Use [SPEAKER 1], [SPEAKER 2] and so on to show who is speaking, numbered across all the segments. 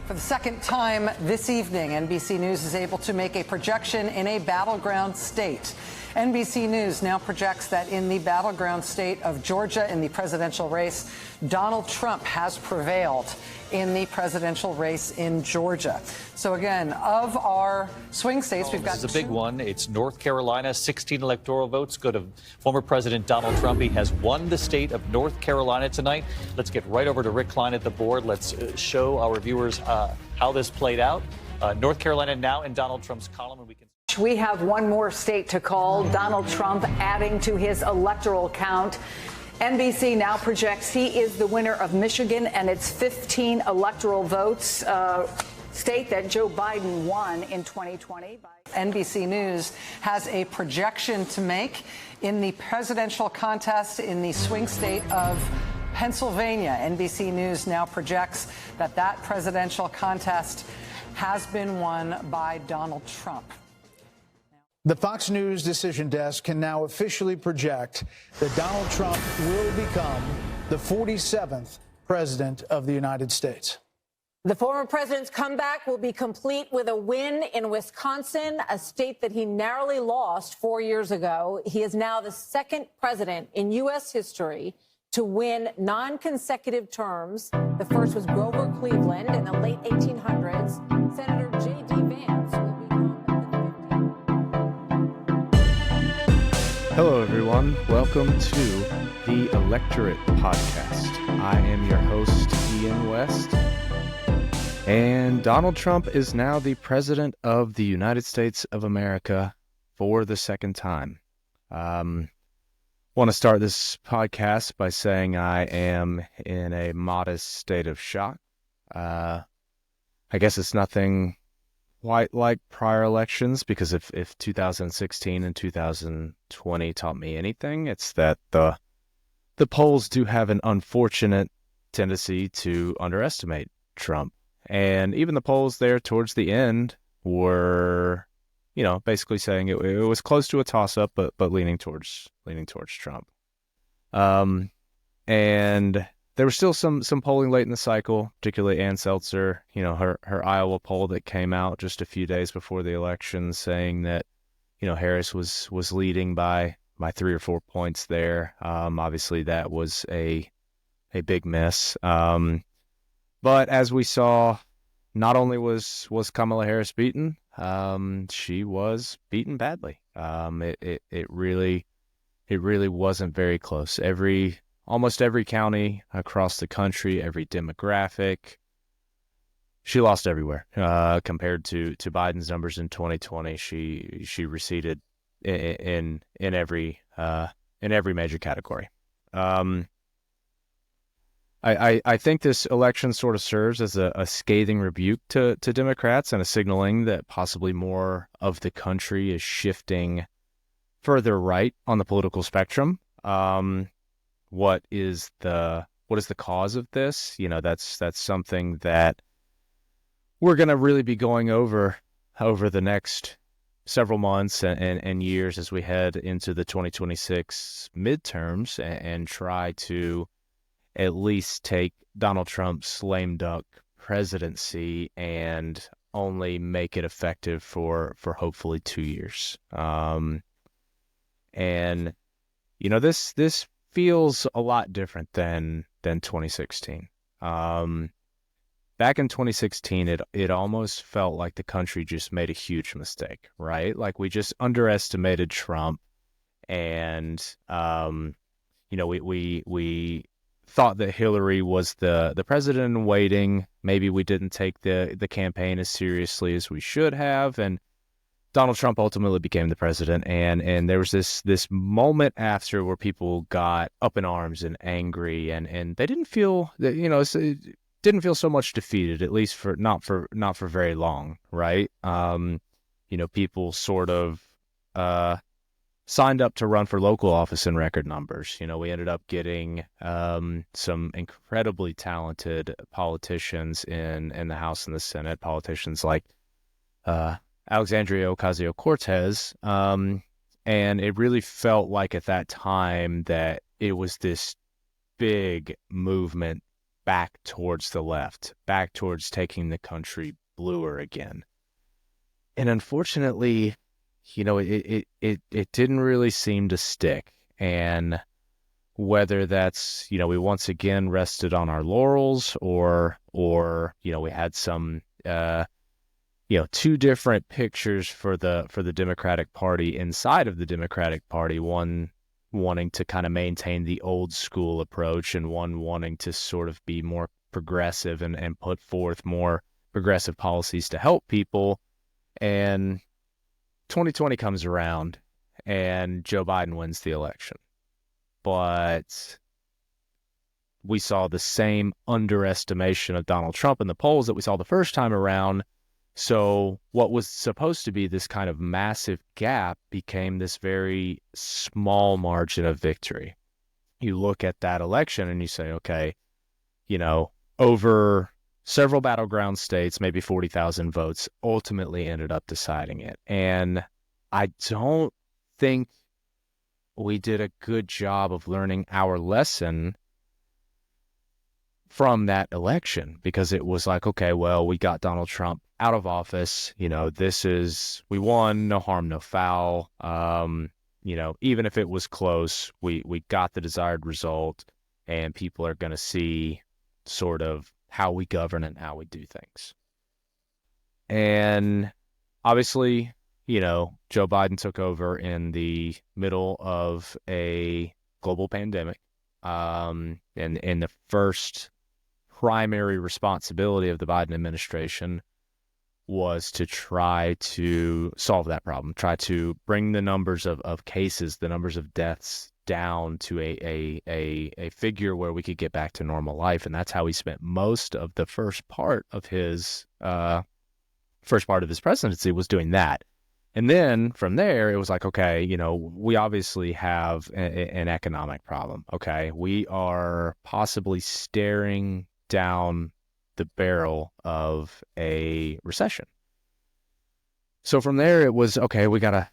[SPEAKER 1] For the second time this evening, NBC News is able to make a projection in a battleground state. NBC News now projects that in the battleground state of Georgia in the presidential race, Donald Trump has prevailed in the presidential race in Georgia. So again, of our swing states, we've got
[SPEAKER 2] This is a big one. It's North Carolina. 16 electoral votes go to former President Donald Trump. He has won the state of North Carolina tonight. Let's get right over to Rick Klein at the board. Let's show our viewers how this played out. North Carolina now in Donald Trump's column, and we can.
[SPEAKER 3] We have one more state to call. Donald Trump adding to his electoral count. NBC now projects he is the winner of Michigan and its 15 electoral votes, state that Joe Biden won in 2020.
[SPEAKER 1] NBC News has a projection to make in the presidential contest in the swing state of Pennsylvania. NBC News now projects that that presidential contest has been won by Donald Trump.
[SPEAKER 4] The Fox News decision desk can now officially project that Donald Trump will become the 47th president of the United States.
[SPEAKER 3] The former president's comeback will be complete with a win in Wisconsin, a state that he narrowly lost 4 years ago. He is now the second president in U.S. history to win non-consecutive terms. The first was Grover Cleveland in the late 1800s. Senator J.D. Vance will become the 50th.
[SPEAKER 5] Hello, everyone. Welcome to the Electorate Podcast. I am your host, Ian West. And Donald Trump is now the president of the United States of America for the second time. Want to start this podcast by saying I am in a modest state of shock. I guess it's nothing quite like prior elections, because if 2016 and 2020 taught me anything, it's that the polls do have an unfortunate tendency to underestimate Trump. And even the polls there towards the end were, basically saying it was close to a toss-up, but leaning towards Trump. And there was still some polling late in the cycle, particularly Ann Seltzer, her Iowa poll that came out just a few days before the election, saying that, Harris was leading by 3 or 4 points there. Obviously, that was a big miss. But as we saw, not only was Kamala Harris beaten, she was beaten badly. It really wasn't very close. Almost every county across the country, every demographic, she lost everywhere. Compared to Biden's numbers in 2020, she receded in every major category. I think this election sort of serves as a scathing rebuke to Democrats and a signaling that possibly more of the country is shifting further right on the political spectrum. What is the cause of this? That's something that we're going to really be going over the next several months and years as we head into the 2026 midterms and try to at least take Donald Trump's lame duck presidency and only make it effective for hopefully 2 years. This feels a lot different than 2016. Back in 2016, it almost felt like the country just made a huge mistake, right? Like we just underestimated Trump, and we thought that Hillary was the president in waiting. Maybe we didn't take the campaign as seriously as we should have, and Donald Trump ultimately became the president. And there was this moment after where people got up in arms and angry, and they didn't feel that, didn't feel so much defeated, at least not for very long, right? People sort of signed up to run for local office in record numbers. We ended up getting some incredibly talented politicians in the House and the Senate, politicians like Alexandria Ocasio-Cortez. And it really felt like at that time that it was this big movement back towards the left, back towards taking the country bluer again. And unfortunately, it didn't really seem to stick. And whether that's, we once again rested on our laurels or we had some, two different pictures for the Democratic Party inside of the Democratic Party, one wanting to kind of maintain the old school approach and one wanting to sort of be more progressive and put forth more progressive policies to help people. And 2020 comes around and Joe Biden wins the election. But we saw the same underestimation of Donald Trump in the polls that we saw the first time around. So what was supposed to be this kind of massive gap became this very small margin of victory. You look at that election and you say, okay, over several battleground states, maybe 40,000 votes ultimately ended up deciding it. And I don't think we did a good job of learning our lesson from that election, because it was like, okay, well, we got Donald Trump out of office. We won, no harm, no foul. Even if it was close, we got the desired result, and people are going to see sort of how we govern and how we do things. And obviously, Joe Biden took over in the middle of a global pandemic. And the first primary responsibility of the Biden administration was to try to solve that problem, try to bring the numbers of cases, the numbers of deaths down to a figure where we could get back to normal life. And that's how he spent most of the first part of his presidency, was doing that. And then from there, it was like, okay, we obviously have an economic problem. Okay, we are possibly staring down the barrel of a recession. So from there, it was, okay, we gotta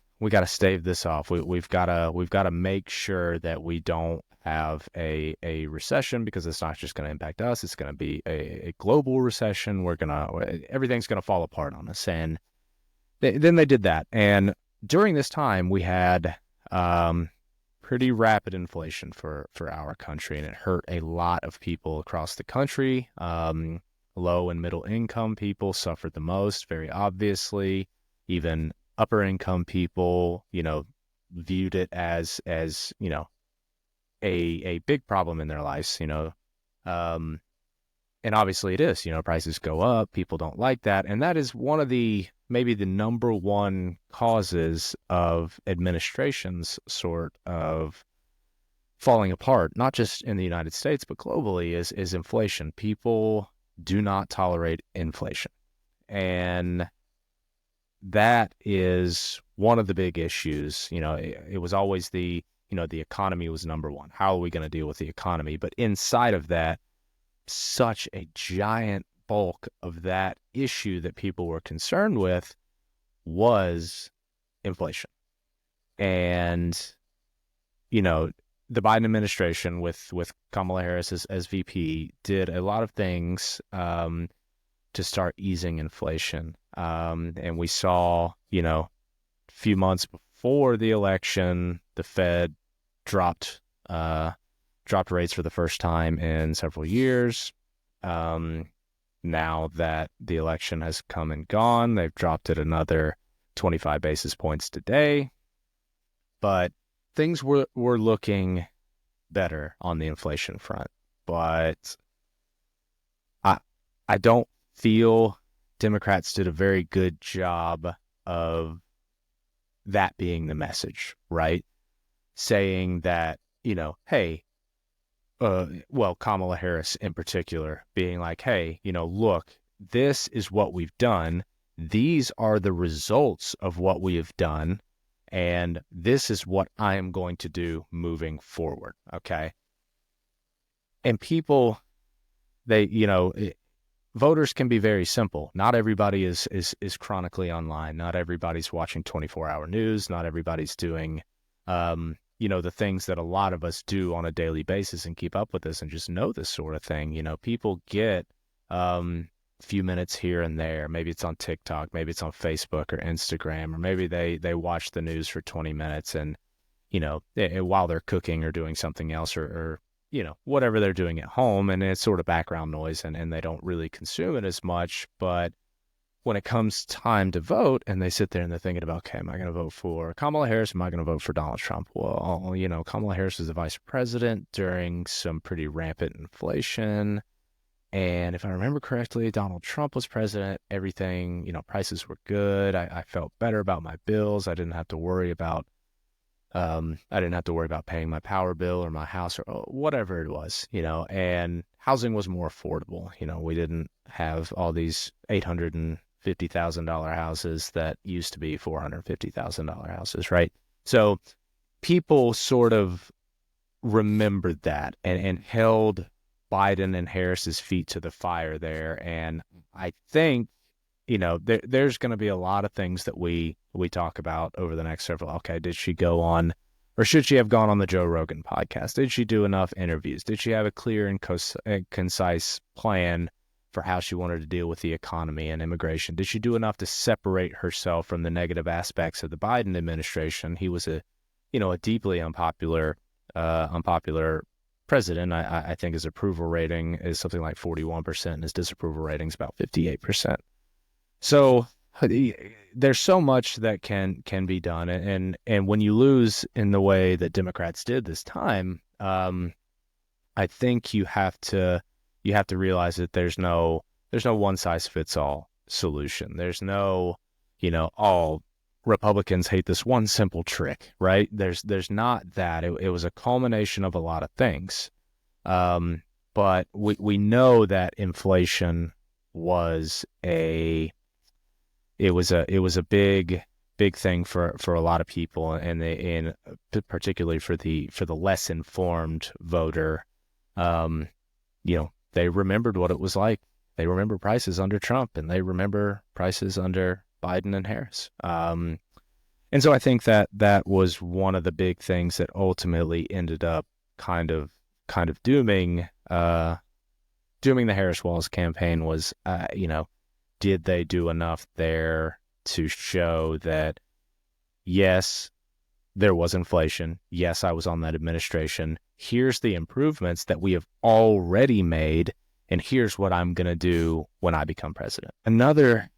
[SPEAKER 5] stave this off. We've gotta make sure that we don't have a recession, because it's not just going to impact us. It's going to be a global recession. Everything's going to fall apart on us. And then they did that. And during this time, we had pretty rapid inflation for our country, and it hurt a lot of people across the country. Low and middle income people suffered the most, very obviously. Even upper income people, viewed it as a big problem in their lives, and obviously it is. Prices go up, people don't like that, and that is one of maybe the number one causes of administrations sort of falling apart, not just in the United States, but globally, is inflation. People do not tolerate inflation. And that is one of the big issues. It was always the economy was number one. How are we going to deal with the economy? But inside of that, such a giant bulk of that issue that people were concerned with was inflation. And, the Biden administration with Kamala Harris as VP did a lot of things to start easing inflation. And we saw, a few months before the election, the Fed dropped rates for the first time in several years. Now that the election has come and gone, they've dropped it another 25 basis points today. But things were looking better on the inflation front. But I don't feel Democrats did a very good job of that being the message, right? Saying that, hey, Kamala Harris in particular, being like, hey, look, this is what we've done. These are the results of what we have done. And this is what I am going to do moving forward. Okay. And people, voters can be very simple. Not everybody is chronically online. Not everybody's watching 24-hour news. Not everybody's doing, the things that a lot of us do on a daily basis and keep up with this and just know this sort of thing. People get few minutes here and there. Maybe it's on TikTok, maybe it's on Facebook or Instagram, or maybe they watch the news for 20 minutes and, while they're cooking or doing something else or whatever they're doing at home, and it's sort of background noise and they don't really consume it as much. But when it comes time to vote and they sit there and they're thinking about, okay, am I going to vote for Kamala Harris? Am I going to vote for Donald Trump? Well, Kamala Harris was the vice president during some pretty rampant inflation. And if I remember correctly, Donald Trump was president. Everything, prices were good. I felt better about my bills. I didn't have to worry about paying my power bill or my house or whatever it was, and housing was more affordable. We didn't have all these $850,000 houses that used to be $450,000 houses, right? So people sort of remembered that and held Biden and Harris's feet to the fire there. And I think, there's going to be a lot of things that we talk about over the next several. Okay, did she go on, or should she have gone on the Joe Rogan podcast? Did she do enough interviews? Did she have a clear and concise plan for how she wanted to deal with the economy and immigration? Did she do enough to separate herself from the negative aspects of the Biden administration? He was a deeply unpopular president. I think his approval rating is something like 41%, and his disapproval rating is about 58%. So there's so much that can be done, and when you lose in the way that Democrats did this time, I think you have to realize that there's no one size fits all solution. There's no all Republicans hate this one simple trick, right? There's not that. It was a culmination of a lot of things. But we know that inflation was a big thing for a lot of people, and particularly for the less informed voter. They remembered what it was like. They remember prices under Trump, and they remember prices under Biden and Harris. And so I think that was one of the big things that ultimately ended up kind of dooming the Harris-Walz campaign was, did they do enough there to show that, yes, there was inflation. Yes, I was on that administration. Here's the improvements that we have already made, and here's what I'm going to do when I become president. Another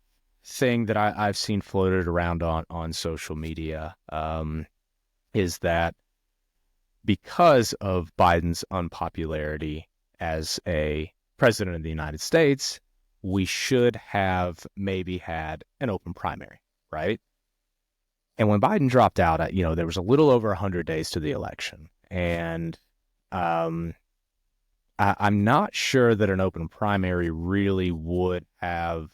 [SPEAKER 5] thing that I've seen floated around on social media is that because of Biden's unpopularity as a president of the United States, we should have maybe had an open primary, right? And when Biden dropped out, there was a little over 100 days to the election. And I'm not sure that an open primary really would have,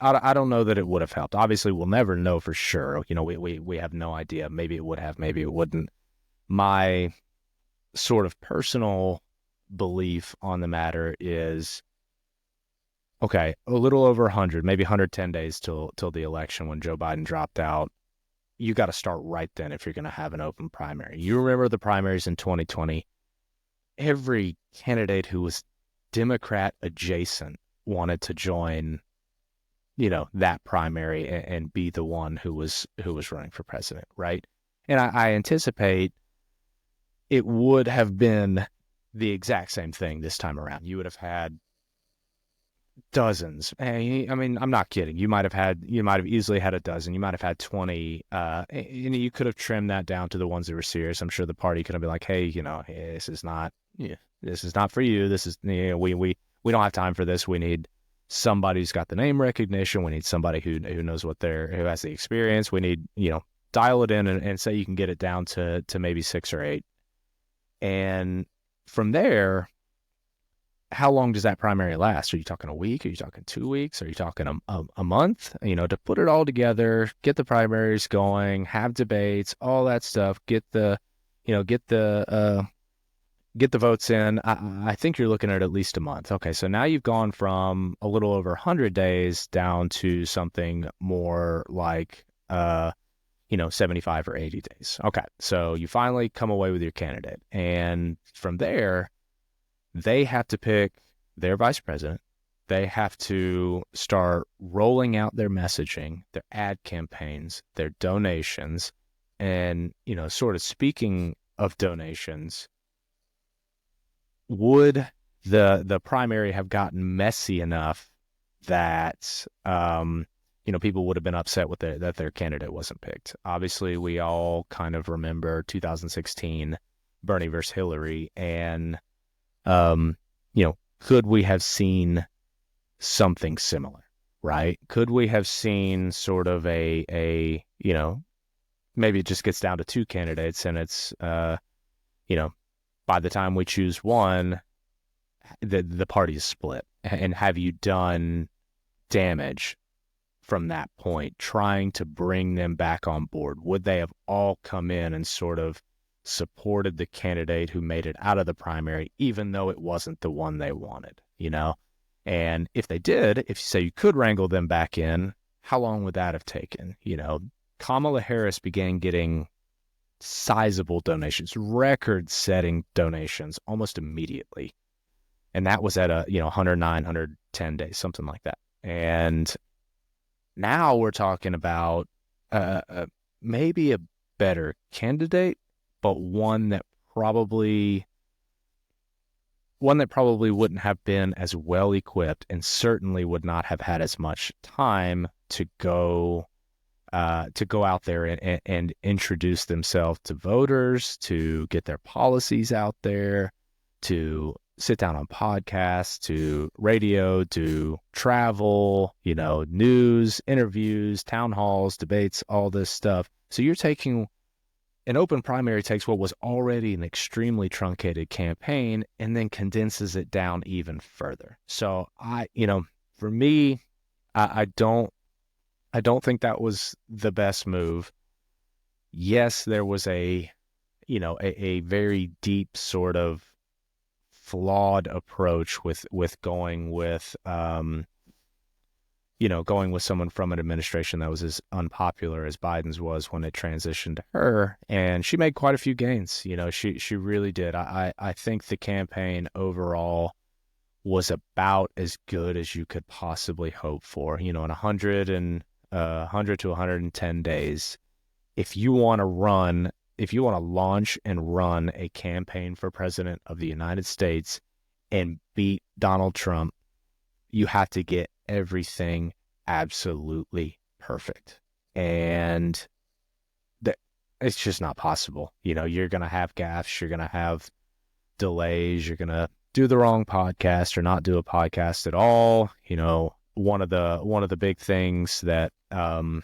[SPEAKER 5] I don't know that it would have helped. Obviously, we'll never know for sure. We have no idea. Maybe it would have, maybe it wouldn't. My sort of personal belief on the matter is, okay, a little over 100, maybe 110 days till the election when Joe Biden dropped out. You got to start right then if you're going to have an open primary. You remember the primaries in 2020. Every candidate who was Democrat adjacent wanted to join, that primary and be the one who was running for president, right? And I anticipate it would have been the exact same thing this time around. You would have had dozens. I mean, I'm not kidding. You might have easily had a dozen. You might have had 20. And you could have trimmed that down to the ones that were serious. I'm sure the party could have been like, hey, this is not for you. This is, we don't have time for this. We need somebody who's got the name recognition. We need somebody who knows who has the experience. We need, dial it in and say you can get it down to maybe 6 or 8. And from there, how long does that primary last? Are you talking a week? Are you talking 2 weeks? Are you talking a month? To put it all together, get the primaries going, have debates, all that stuff, get the votes in. I think you're looking at least a month. Okay, so now you've gone from a little over 100 days down to something more like, 75 or 80 days. Okay, so you finally come away with your candidate. And from there, they have to pick their vice president. They have to start rolling out their messaging, their ad campaigns, their donations. And, sort of speaking of donations, would the primary have gotten messy enough that, people would have been upset with that their candidate wasn't picked? Obviously, we all kind of remember 2016, Bernie versus Hillary. And, could we have seen something similar, right? Could we have seen sort of a maybe it just gets down to two candidates and it's, by the time we choose one, the party is split. And have you done damage from that point, trying to bring them back on board? Would they have all come in and sort of supported the candidate who made it out of the primary, even though it wasn't the one they wanted, And if they did, if you say you could wrangle them back in, how long would that have taken? Kamala Harris began getting sizable donations, record-setting donations almost immediately. And that was at 109, 110 days, something like that. And now we're talking about maybe a better candidate, but one that probably wouldn't have been as well equipped and certainly would not have had as much time to go out there and introduce themselves to voters, to get their policies out there, to sit down on podcasts, to radio, to travel, news, interviews, town halls, debates, all this stuff. So you're taking an open primary takes what was already an extremely truncated campaign and then condenses it down even further. So for me, I don't think that was the best move. Yes, there was a very deep sort of flawed approach with going with someone from an administration that was as unpopular as Biden's was when it transitioned to her. And she made quite a few gains. She really did. I think the campaign overall was about as good as you could possibly hope for. In 100 to 110 days, if you want to launch and run a campaign for president of the United States and beat Donald Trump, you have to get everything absolutely perfect. And it's just not possible. You're going to have gaffes, you're going to have delays, you're going to do the wrong podcast or not do a podcast at all. One of the big things that that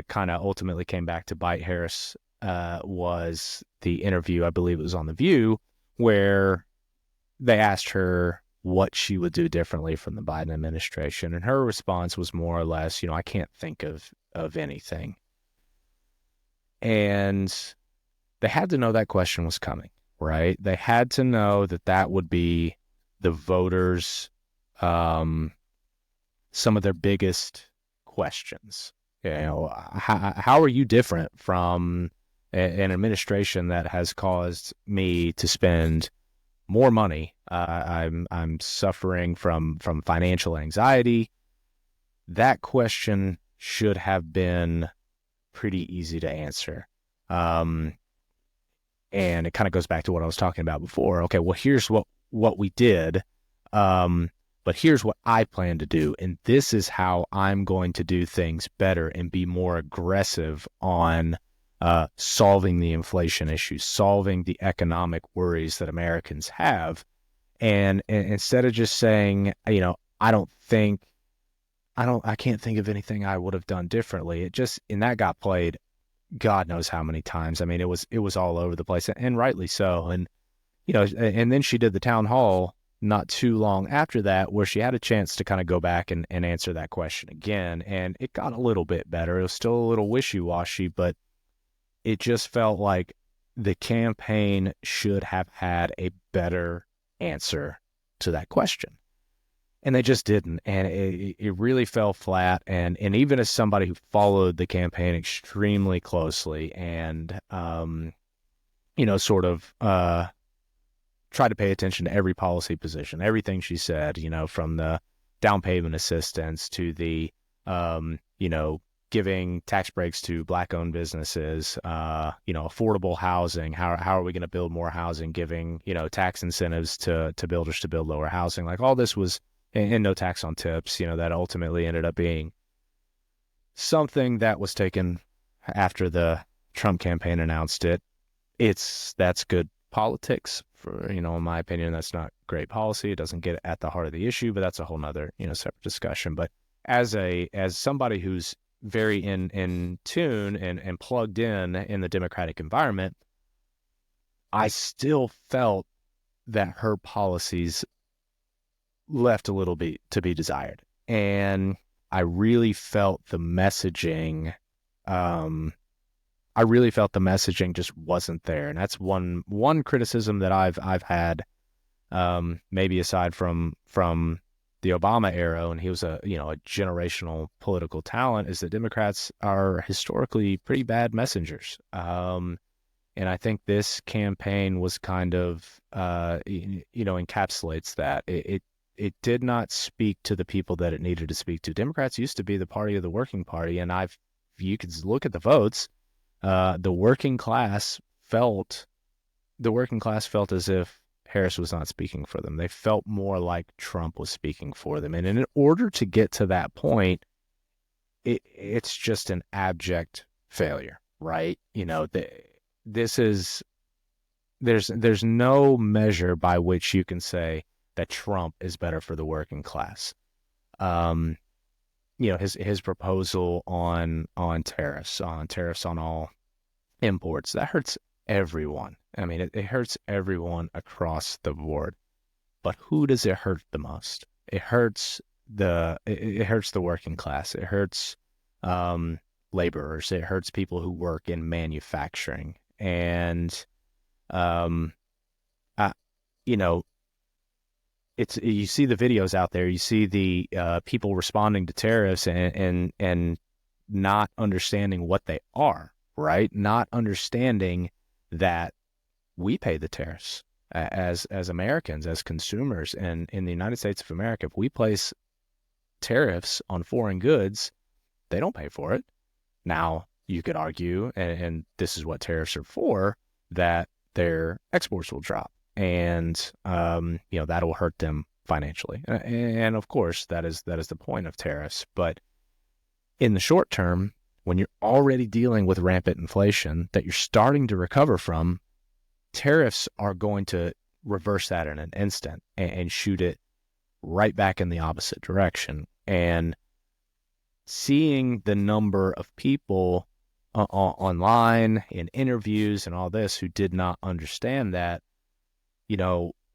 [SPEAKER 5] kind of ultimately came back to bite Harris was the interview, I believe it was on The View, where they asked her what she would do differently from the Biden administration. And her response was more or less, I can't think of anything. And they had to know that question was coming, right? They had to know that would be the voters, some of their biggest questions. How are you different from an administration that has caused me to spend more money? I'm suffering from financial anxiety. That question should have been pretty easy to answer. And it kind of goes back to what I was talking about before. Okay, well, here's what we did. But here's what I plan to do. And this is how I'm going to do things better and be more aggressive on solving the inflation issues, solving the economic worries that Americans have. And instead of just saying, I can't think of anything I would have done differently. And that got played God knows how many times. I mean, it was all over the place, and rightly so. And, and then she did the town hall not too long after that, where she had a chance to kind of go back and answer that question again. And it got a little bit better. It was still a little wishy-washy, but it just felt like the campaign should have had a better answer to that question. And they just didn't. And it really fell flat. And even as somebody who followed the campaign extremely closely and, sort of tried to pay attention to every policy position, everything she said, from the down payment assistance to the, giving tax breaks to Black-owned businesses, affordable housing. How are we going to build more housing? Giving, tax incentives to builders to build lower housing. Like all this was, and no tax on tips, that ultimately ended up being something that was taken after the Trump campaign announced it. That's good politics. In my opinion, that's not great policy. It doesn't get at the heart of the issue, but that's a whole nother, separate discussion. But as somebody who's very in tune and plugged in the Democratic environment, I still felt that her policies left a little bit to be desired. And I really felt the messaging, just wasn't there. And that's one criticism that I've had, maybe aside from the Obama era, and he was a generational political talent, is that Democrats are historically pretty bad messengers. And I think this campaign was kind of, encapsulates that. It did not speak to the people that it needed to speak to. Democrats used to be the party of the working party, and you could look at the votes. The working class felt as if Harris was not speaking for them. They felt more like Trump was speaking for them. And in order to get to that point, it's just an abject failure, right? There's no measure by which you can say that Trump is better for the working class. His proposal on tariffs on all imports, that hurts everyone. I mean, it hurts everyone across the board. But who does it hurt the most? It hurts the working class. It hurts laborers. It hurts people who work in manufacturing. And you see the videos out there. You see the people responding to tariffs and not understanding what they are, right? Not understanding that we pay the tariffs as Americans, as consumers. And in the United States of America, if we place tariffs on foreign goods, they don't pay for it. Now, you could argue, and this is what tariffs are for, that their exports will drop. And, that'll hurt them financially. And of course, that is the point of tariffs. But in the short term, when you're already dealing with rampant inflation that you're starting to recover from, tariffs are going to reverse that in an instant and shoot it right back in the opposite direction. And seeing the number of people online in interviews and all this who did not understand that,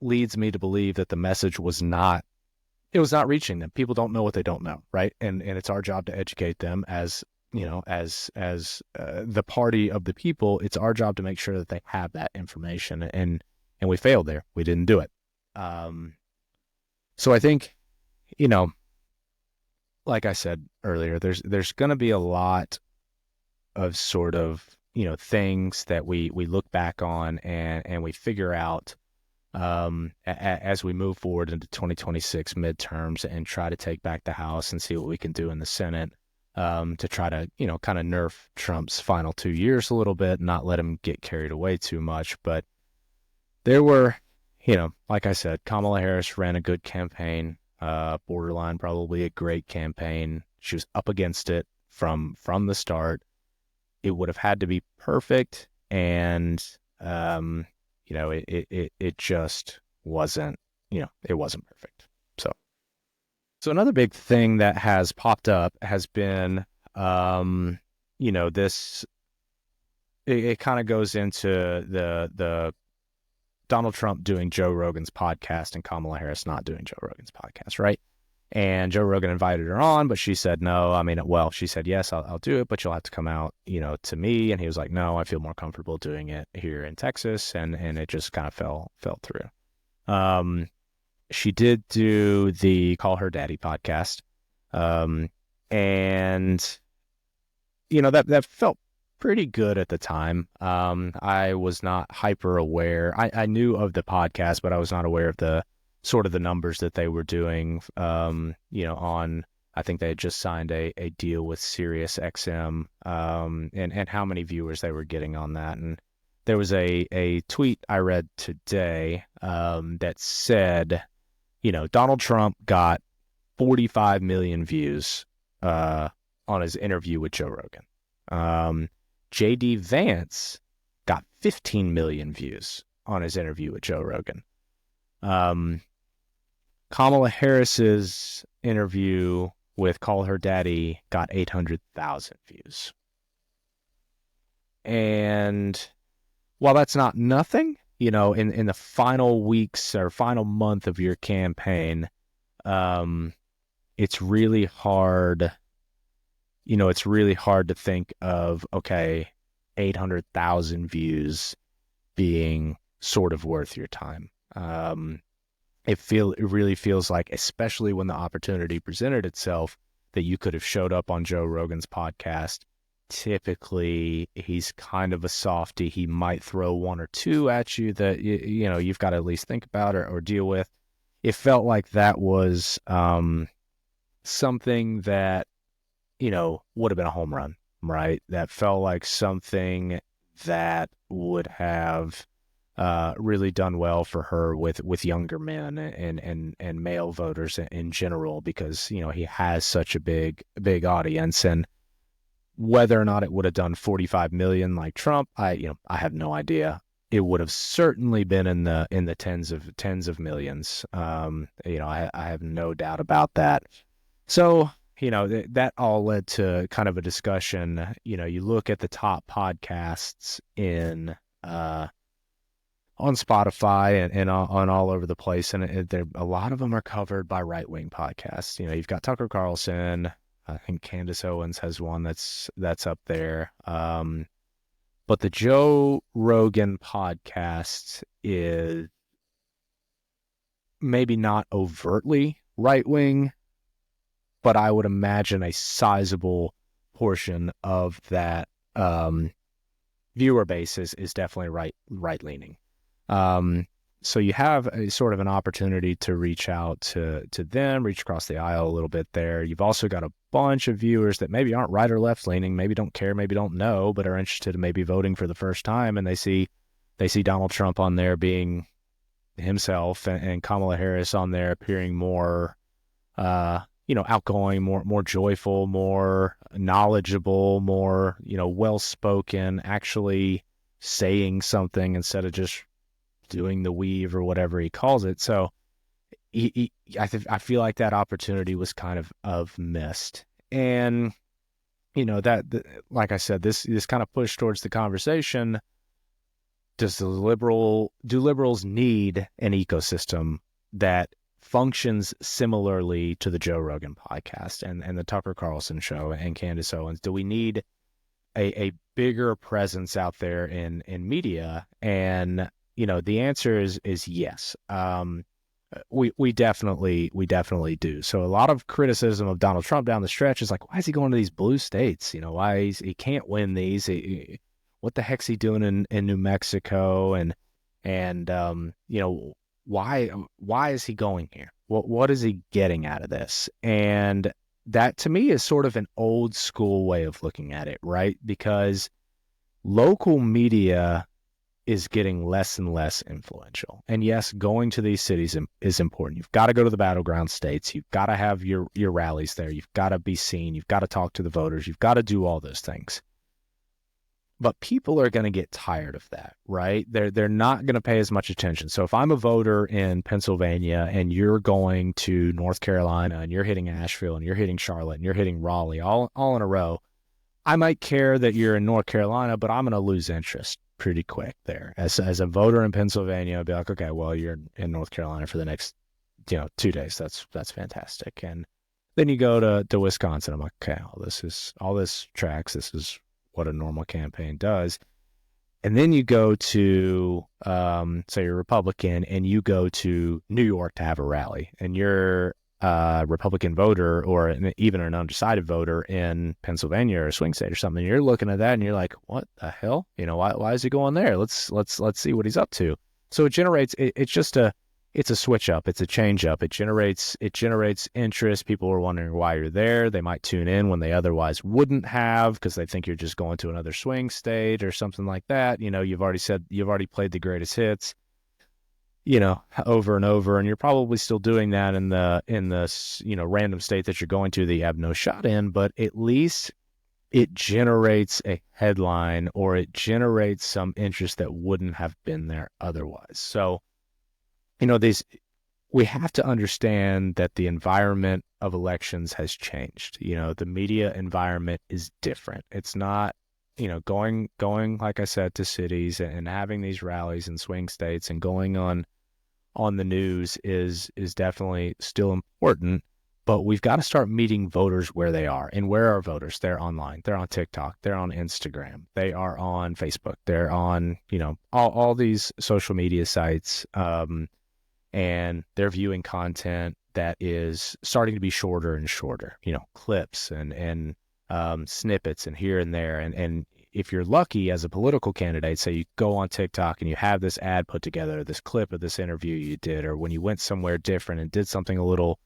[SPEAKER 5] leads me to believe that the message was not reaching them. People don't know what they don't know, right? And it's our job to educate them as the party of the people. It's our job to make sure that they have that information, and we failed there. We didn't do it. So I think, like I said earlier, there's going to be a lot of sort of, things that we look back on and we figure out as we move forward into 2026 midterms and try to take back the House and see what we can do in the Senate, to try to, kind of nerf Trump's final 2 years a little bit, not let him get carried away too much. But there were, like I said, Kamala Harris ran a good campaign, borderline probably a great campaign. She was up against it from the start. It would have had to be perfect, and it just wasn't, it wasn't perfect. So another big thing that has popped up has been, this, it kind of goes into the Donald Trump doing Joe Rogan's podcast and Kamala Harris not doing Joe Rogan's podcast, right? And Joe Rogan invited her on, but she said no. She said, yes, I'll do it, but you'll have to come out, to me. And he was like, no, I feel more comfortable doing it here in Texas. And it just kind of fell through. she did do the Call Her Daddy podcast. And, that felt pretty good at the time. I was not hyper aware. I knew of the podcast, but I was not aware of the sort of the numbers that they were doing, I think they had just signed a deal with Sirius XM, and how many viewers they were getting on that. And there was a tweet I read today that said, Donald Trump got 45 million views on his interview with Joe Rogan. J.D. Vance got 15 million views on his interview with Joe Rogan. Kamala Harris's interview with Call Her Daddy got 800,000 views. And while that's not nothing, in the final weeks or final month of your campaign, it's really hard. It's really hard to think of, okay, 800,000 views being sort of worth your time. It really feels like, especially when the opportunity presented itself, that you could have showed up on Joe Rogan's podcast. Typically, he's kind of a softie. He might throw one or two at you that you've got to at least think about or deal with. It felt like that was something that would have been a home run, right? That felt like something that would have really done well for her with younger men and male voters in general, because he has such a big audience. And whether or not it would have done 45 million like Trump, I have no idea. It would have certainly been in the tens of millions. I have no doubt about that. So that all led to kind of a discussion. You look at the top podcasts on Spotify and on all over the place, and a lot of them are covered by right-wing podcasts. You've got Tucker Carlson. I think Candace Owens has one that's up there. But the Joe Rogan podcast is maybe not overtly right-wing, but I would imagine a sizable portion of that viewer base is definitely right-leaning. So you have a sort of an opportunity to reach out to them, reach across the aisle a little bit there. You've also got a bunch of viewers that maybe aren't right or left leaning, maybe don't care, maybe don't know, but are interested in maybe voting for the first time, and they see Donald Trump on there being himself, and Kamala Harris on there appearing more outgoing, more joyful, more knowledgeable, more well-spoken, actually saying something instead of just doing the weave or whatever he calls it. So I feel like that opportunity was kind of missed. And like I said, this kind of pushed towards the conversation. Do liberals need an ecosystem that functions similarly to the Joe Rogan podcast and the Tucker Carlson show and Candace Owens? Do we need a bigger presence out there in media? And the answer is yes. We definitely do. So a lot of criticism of Donald Trump down the stretch is like, why is he going to these blue states? Why he can't win these? What the heck's he doing in New Mexico? And why is he going here? What is he getting out of this? And that to me is sort of an old school way of looking at it, right? Because local media is getting less and less influential. And yes, going to these cities is important. You've got to go to the battleground states. You've got to have your rallies there. You've got to be seen. You've got to talk to the voters. You've got to do all those things. But people are going to get tired of that, right? They're not going to pay as much attention. So if I'm a voter in Pennsylvania and you're going to North Carolina and you're hitting Asheville and you're hitting Charlotte and you're hitting Raleigh all in a row, I might care that you're in North Carolina, but I'm going to lose interest pretty quick there. As a voter in Pennsylvania, I'd be like, okay, well, you're in North Carolina for the next 2 days. That's fantastic. And then you go to Wisconsin. I'm like, okay, all this tracks. This is what a normal campaign does. And then you go to, say you're a Republican, and you go to New York to have a rally, and you're a Republican voter or even an undecided voter in Pennsylvania or a swing state or something. You're looking at that and you're like, what the hell? Why is he going there? Let's see what he's up to. So it generates, it's a switch up. It's a change up. It generates interest. People are wondering why you're there. They might tune in when they otherwise wouldn't have, because they think you're just going to another swing state or something like that. You've already played the greatest hits, over and over, and you're probably still doing that in the random state that you're going to that you have no shot in, but at least it generates a headline, or it generates some interest that wouldn't have been there otherwise. So, we have to understand that the environment of elections has changed. The media environment is different. It's not, going, like I said, to cities and having these rallies in swing states and going on the news is definitely still important, but we've got to start meeting voters where they are. And where are voters? They're online. They're on TikTok. They're on Instagram. They are on Facebook. They're on, all these social media sites. And they're viewing content that is starting to be shorter and shorter, clips and snippets and here and there. And if you're lucky as a political candidate, say you go on TikTok and you have this ad put together, this clip of this interview you did, or when you went somewhere different and did something a little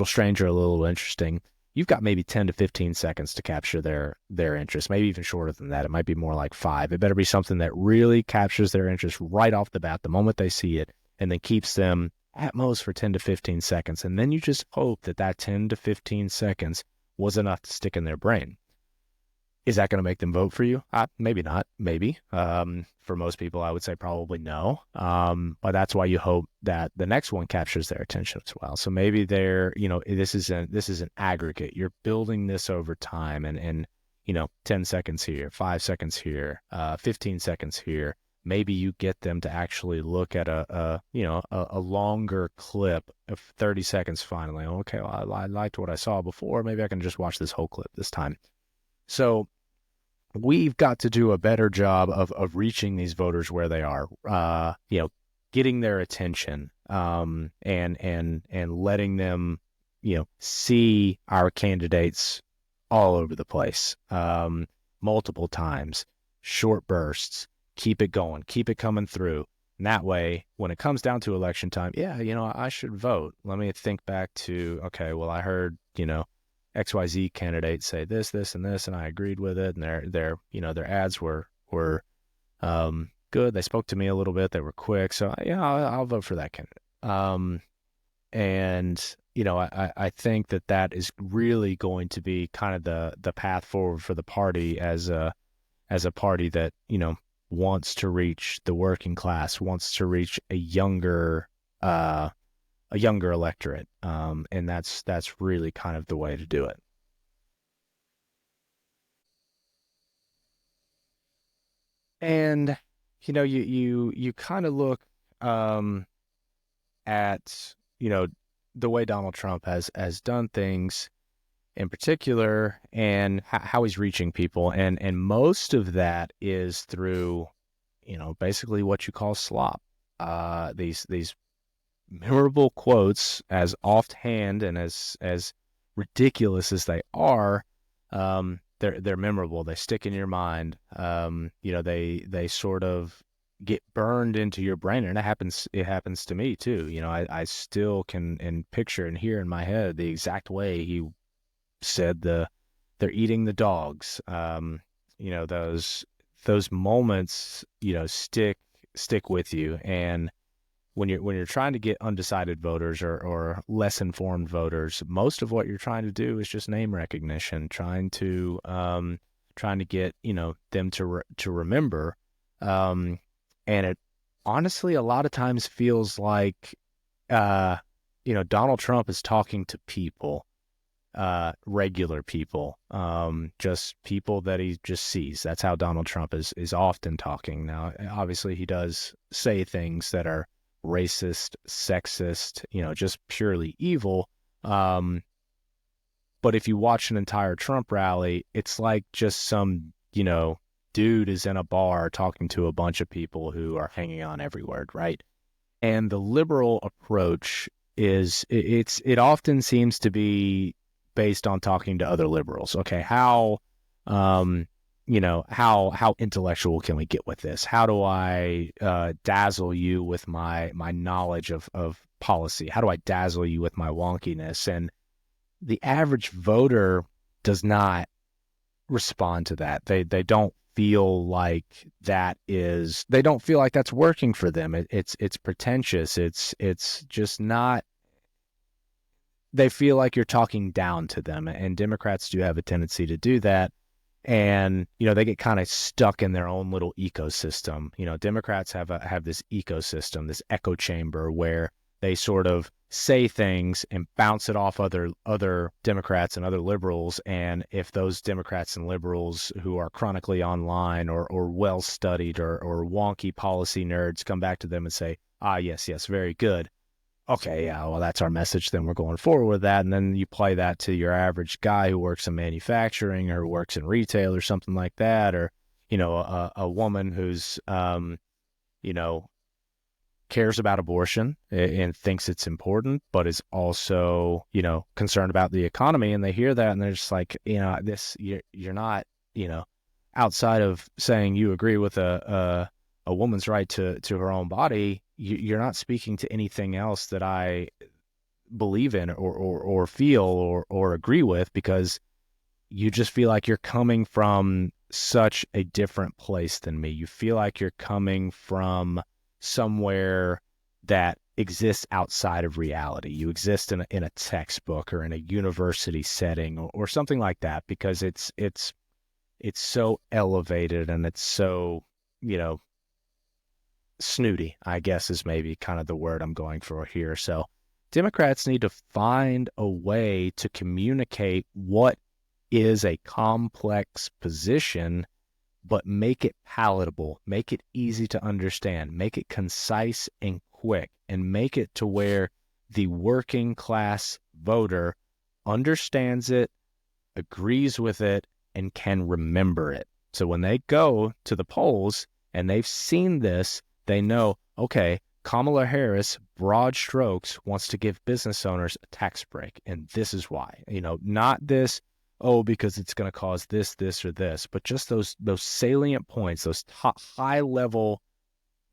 [SPEAKER 5] strange or a little interesting, you've got maybe 10 to 15 seconds to capture their interest, maybe even shorter than that. It might be more like 5. It better be something that really captures their interest right off the bat, the moment they see it, and then keeps them at most for 10 to 15 seconds. And then you just hope that 10 to 15 seconds was enough to stick in their brain. Is that going to make them vote for you? Maybe not. Maybe. For most people, I would say probably no. But that's why you hope that the next one captures their attention as well. So maybe this is an aggregate. You're building this over time, and 10 seconds here, 5 seconds here, 15 seconds here. Maybe you get them to actually look at a longer clip of 30 seconds finally. Okay, well, I liked what I saw before. Maybe I can just watch this whole clip this time. So we've got to do a better job of reaching these voters where they are, getting their attention, and letting them, see our candidates all over the place, multiple times, short bursts. Keep it going, keep it coming through. And that way, when it comes down to election time, I should vote. Let me think back to, okay, well, I heard, XYZ candidate say this, and this, and I agreed with it. And their ads were good. They spoke to me a little bit. They were quick. So, I'll vote for that candidate. I think that is really going to be kind of the path forward for the party as a party that, wants to reach the working class, wants to reach a younger electorate, and that's really kind of the way to do it. And you kind of look at the way Donald Trump has done things in particular, and how he's reaching people, and most of that is through basically what you call slop. These memorable quotes, as offhand and as ridiculous as they are, they're memorable. They stick in your mind. They sort of get burned into your brain, and it happens to me too. I still can picture and hear in my head the exact way he said they're eating the dogs. Those moments stick with you. And when you're trying to get undecided voters or less informed voters, most of what you're trying to do is just name recognition, trying to get them to remember, and it honestly a lot of times feels like Donald Trump is talking to people, regular people, just people that he just sees. That's how Donald Trump is often talking. Now, obviously, he does say things that are racist, sexist, just purely evil. But if you watch an entire Trump rally, it's like just some, dude is in a bar talking to a bunch of people who are hanging on every word, right? And the liberal approach it often seems to be based on talking to other liberals. Okay, how intellectual can we get with this? How do I dazzle you with my knowledge of policy? How do I dazzle you with my wonkiness? And the average voter does not respond to that. They don't feel like they don't feel like that's working for them. It's pretentious. It's just not. They feel like you're talking down to them, and Democrats do have a tendency to do that. And they get kind of stuck in their own little ecosystem. Democrats have this ecosystem, this echo chamber where they sort of say things and bounce it off other Democrats and other liberals. And if those Democrats and liberals who are chronically online or well studied or wonky policy nerds come back to them and say, yes, very good. Okay, yeah, well, that's our message. Then we're going forward with that. And then you play that to your average guy who works in manufacturing or works in retail or something like that. Or, a woman who's, cares about abortion and thinks it's important, but is also, concerned about the economy. And they hear that and they're just like, you're not, outside of saying you agree with a woman's right to her own body, you're not speaking to anything else that I believe in or feel or agree with, because you just feel like you're coming from such a different place than me. You feel like you're coming from somewhere that exists outside of reality. You exist in a textbook or in a university setting or something like that, because it's so elevated and it's so, snooty, I guess is maybe kind of the word I'm going for here. So Democrats need to find a way to communicate what is a complex position, but make it palatable, make it easy to understand, make it concise and quick, and make it to where the working class voter understands it, agrees with it, and can remember it. So when they go to the polls and they've seen this, they know, okay, Kamala Harris, broad strokes, wants to give business owners a tax break. And this is why, not this, because it's going to cause this, or this, but just those salient points, those high level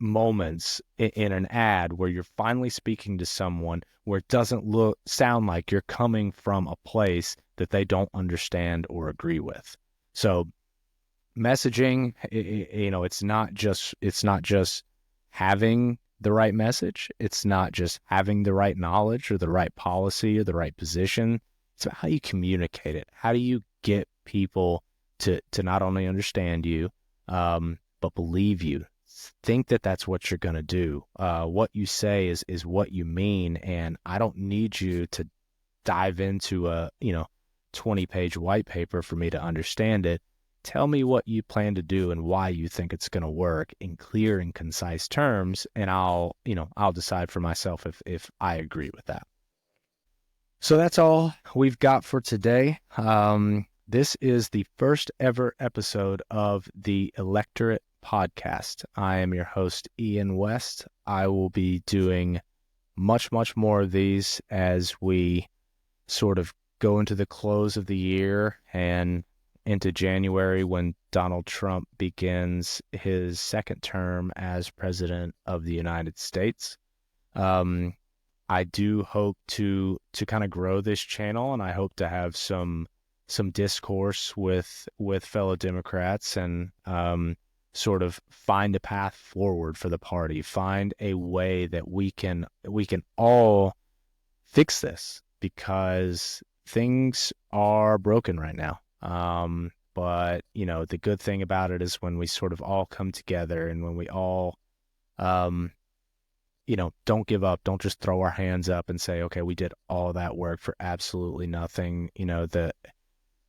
[SPEAKER 5] moments in an ad where you're finally speaking to someone where it doesn't sound like you're coming from a place that they don't understand or agree with. So messaging, it's not just having the right message. It's not just having the right knowledge or the right policy or the right position. It's about how you communicate it. How do you get people to not only understand you, but believe you? Think that that's what you're going to do. What you say is what you mean. And I don't need you to dive into a 20-page white paper for me to understand it. Tell me what you plan to do and why you think it's going to work in clear and concise terms, and I'll decide for myself if I agree with that. So that's all we've got for today. This is the first ever episode of the Electorate Podcast. I am your host, Ian West. I will be doing much, much more of these as we sort of go into the close of the year and into January when Donald Trump begins his second term as president of the United States. I do hope to kind of grow this channel, and I hope to have some discourse with fellow Democrats and sort of find a path forward for the party, find a way that we can all fix this, because things are broken right now. But the good thing about it is when we sort of all come together and when we all, don't give up, don't just throw our hands up and say, okay, we did all that work for absolutely nothing. The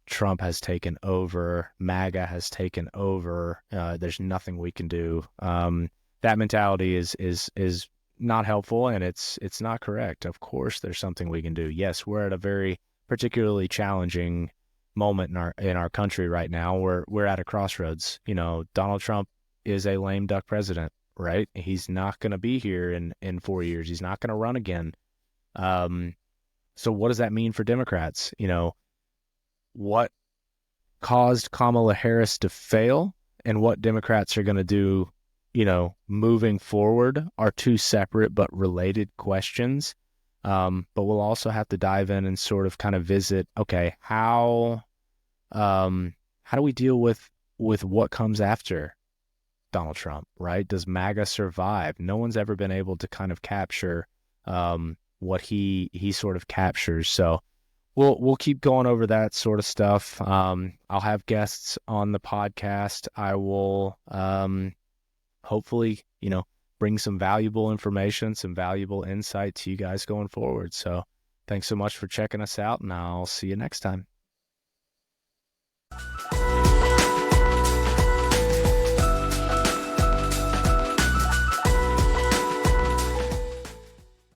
[SPEAKER 5] Trump has taken over, MAGA has taken over. There's nothing we can do. That mentality is not helpful, and it's not correct. Of course, there's something we can do. Yes, we're at a very particularly challenging moment in our country right now. We're at a crossroads. Donald Trump is a lame duck president, right? He's not going to be here in 4 years. He's not going to run again. So what does that mean for Democrats? What caused Kamala Harris to fail and what Democrats are going to do, moving forward are two separate but related questions. But we'll also have to dive in and sort of kind of visit, okay, how do we deal with what comes after Donald Trump, right? Does MAGA survive? No one's ever been able to kind of capture what he sort of captures. So we'll keep going over that sort of stuff. I'll have guests on the podcast. I will hopefully, bring some valuable information, some valuable insight to you guys going forward. So thanks so much for checking us out, and I'll see you next time.